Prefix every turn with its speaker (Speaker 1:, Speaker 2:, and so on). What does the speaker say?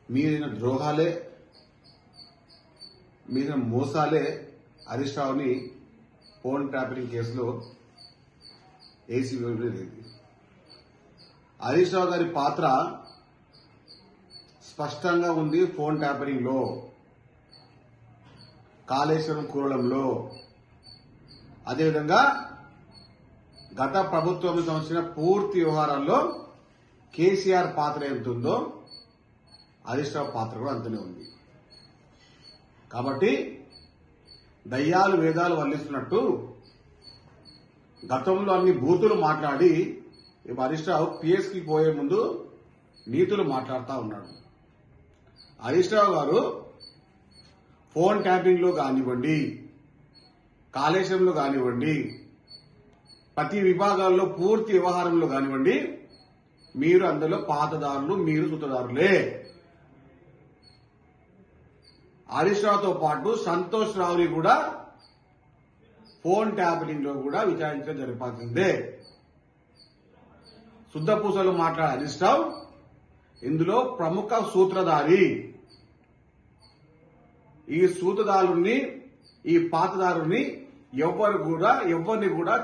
Speaker 1: మీరైన ద్రోహాలే, మీరైన మోసాలే Harish రావుని phone tapering కేసులో ACB లేదు. హరీష్ రావు గారి పాత్ర స్పష్టంగా ఉంది. ఫోన్ ట్యాపరింగ్ లో, కాళేశ్వరం కూరడంలో, అదేవిధంగా గత ప్రభుత్వం సంబంధించిన పూర్తి వ్యవహారాల్లో కేసీఆర్ పాత్ర ఎంత ఉందో హరీష్ రావు పాత్ర కూడా అంతనే ఉంది. కాబట్టి దయ్యాలు వేదాలు వల్లిస్తున్నట్టు గతంలో అన్ని బూతులు మాట్లాడి హరీష్ రావు పిఎస్కి పోయే ముందు నీతులు మాట్లాడుతూ ఉన్నాడు. హరీష్ రావు గారు ఫోన్ ట్యాపింగ్ లో కానివ్వండి, కాళేశ్వరంలో కానివ్వండి, ప్రతి విభాగాల్లో పూర్తి వ్యవహారంలో కానివ్వండి, మీరు అందులో పాతదారులు, మీరు సూత్రధారులే. హరీష్ రావుతో పాటు సంతోష్ రావుని కూడా ఫోన్ ట్యాపింగ్ లో కూడా విచారించడం జరపాల్సిందే. శుద్ధపూసలు మాట్లాడే హరీష్ రావు ఇందులో ప్రముఖ సూత్రధారి. ఈ సూత్రధారుని, ఈ పాతదారుని ఎవరిని కూడా